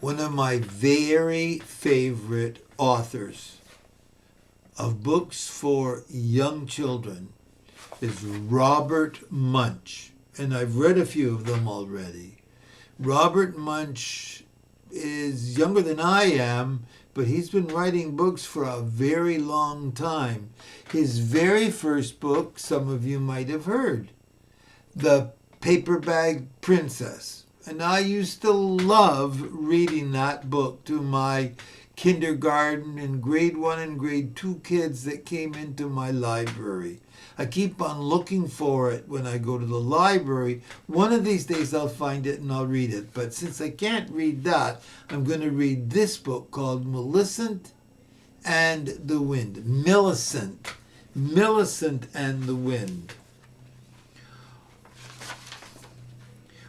One of my very favorite authors of books for young children is Robert Munsch, and I've read a few of them already. Robert Munsch is younger than I am, but he's been writing books for a very long time. His very first book, some of you might have heard, The Paper Bag Princess. And I used to love reading that book to my kindergarten and grade 1 and grade 2 kids that came into my library. I keep on looking for it when I go to the library. One of these days I'll find it and I'll read it. But since I can't read that, I'm going to read this book called Millicent and the Wind. Millicent. Millicent and the Wind.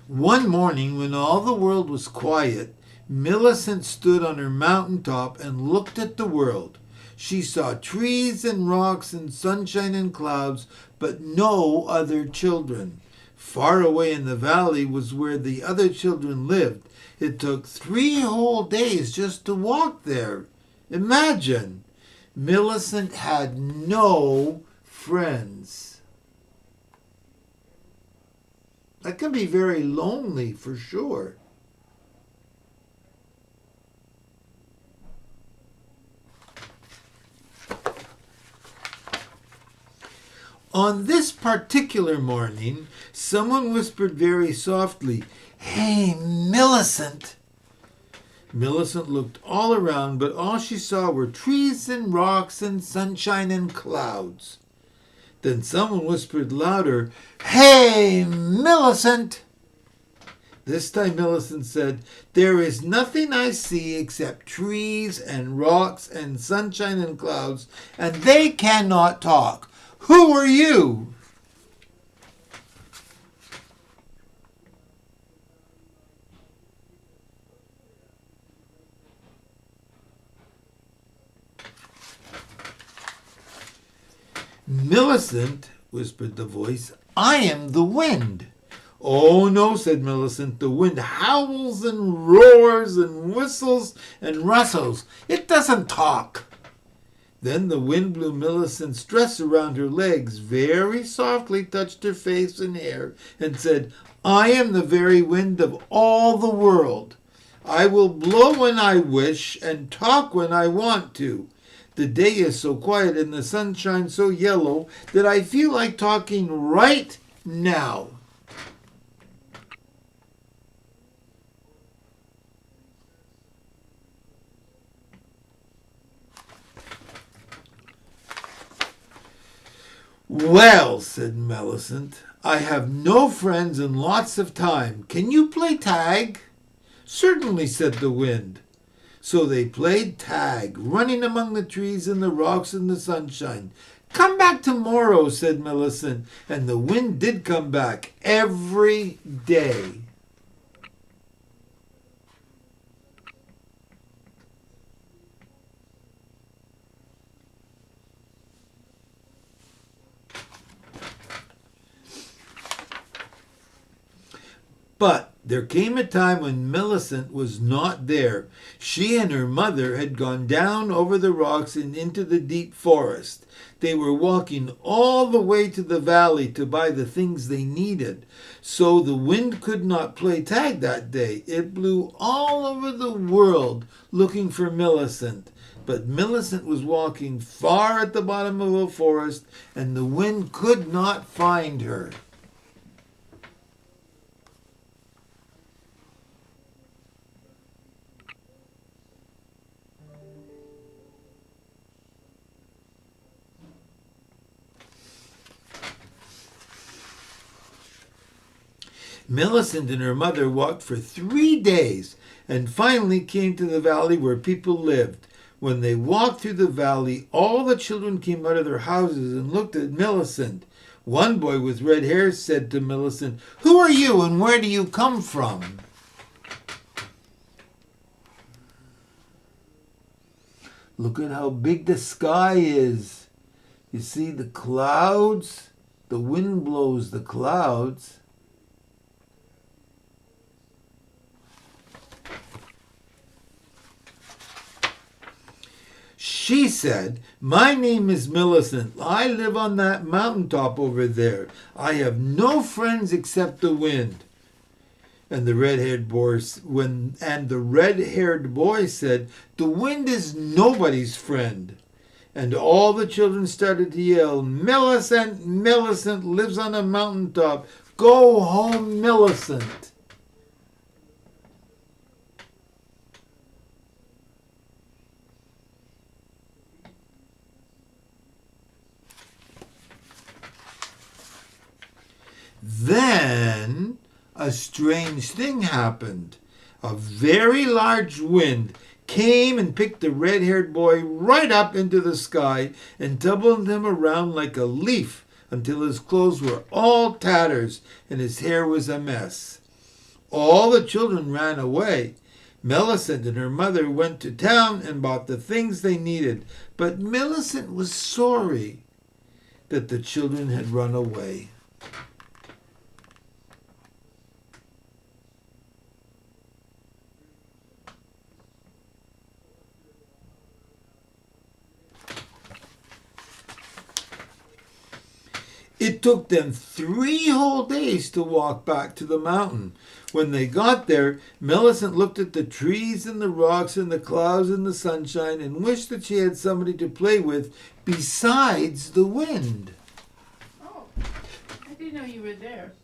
One morning when all the world was quiet, Millicent stood on her mountaintop and looked at the world. She saw trees and rocks and sunshine and clouds, but no other children. Far away in the valley was where the other children lived. It took 3 whole days just to walk there. Imagine! Millicent had no friends. That can be very lonely for sure. On this particular morning, someone whispered very softly, "Hey, Millicent!" Millicent looked all around, but all she saw were trees and rocks and sunshine and clouds. Then someone whispered louder, "Hey, Millicent!" This time Millicent said, "There is nothing I see except trees and rocks and sunshine and clouds, and they cannot talk. Who are you?" "Millicent," whispered the voice, "I am the wind." "Oh, no," said Millicent, "the wind howls and roars and whistles and rustles. It doesn't talk." Then the wind blew Millicent's dress around her legs, very softly touched her face and hair, and said, "I am the very wind of all the world. I will blow when I wish and talk when I want to. The day is so quiet and the sun shines so yellow that I feel like talking right now." "Well," said Millicent, "I have no friends and lots of time. Can you play tag?" "Certainly," said the wind. So they played tag, running among the trees and the rocks in the sunshine. "Come back tomorrow," said Millicent, and the wind did come back every day. But there came a time when Millicent was not there. She and her mother had gone down over the rocks and into the deep forest. They were walking all the way to the valley to buy the things they needed. So the wind could not play tag that day. It blew all over the world looking for Millicent. But Millicent was walking far at the bottom of a forest, and the wind could not find her. Millicent and her mother walked for 3 days and finally came to the valley where people lived. When they walked through the valley, all the children came out of their houses and looked at Millicent. One boy with red hair said to Millicent, "Who are you and where do you come from?" "Look at how big the sky is. You see the clouds? The wind blows the clouds." She said, "My name is Millicent. I live on that mountaintop over there. I have no friends except the wind." And the red-haired boy said, "The wind is nobody's friend." And all the children started to yell, "Millicent, Millicent lives on a mountaintop. Go home, Millicent." Then a strange thing happened. A very large wind came and picked the red-haired boy right up into the sky and tumbled him around like a leaf until his clothes were all tatters and his hair was a mess. All the children ran away. Millicent and her mother went to town and bought the things they needed, but Millicent was sorry that the children had run away. It took them 3 whole days to walk back to the mountain. When they got there, Millicent looked at the trees and the rocks and the clouds and the sunshine and wished that she had somebody to play with besides the wind. Oh, I didn't know you were there.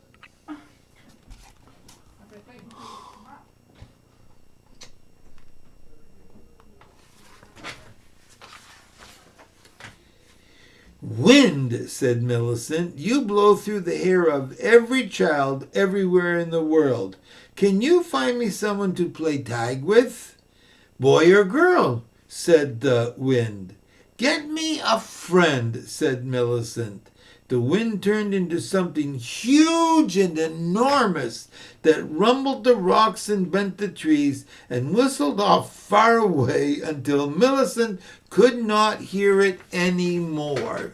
"Wind," said Millicent, "you blow through the hair of every child everywhere in the world. Can you find me someone to play tag with?" "Boy or girl?" said the wind. "Get me a friend," said Millicent. The wind turned into something huge and enormous that rumbled the rocks and bent the trees and whistled off far away until Millicent could not hear it any more.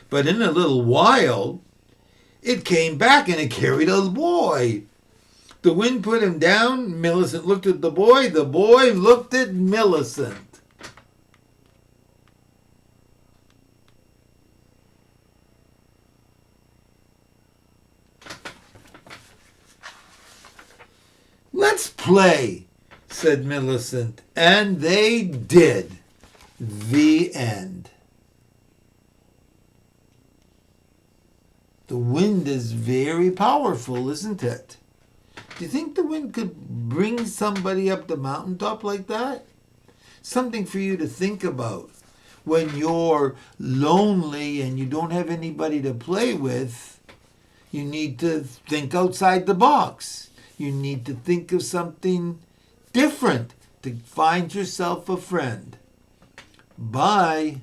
But in a little while, it came back and it carried a boy. The wind put him down. Millicent looked at the boy. The boy looked at Millicent. "Let's play," said Millicent. And they did. The end. The wind is very powerful, isn't it? Do you think the wind could bring somebody up the mountaintop like that? Something for you to think about. When you're lonely and you don't have anybody to play with, you need to think outside the box. You need to think of something different to find yourself a friend. Bye.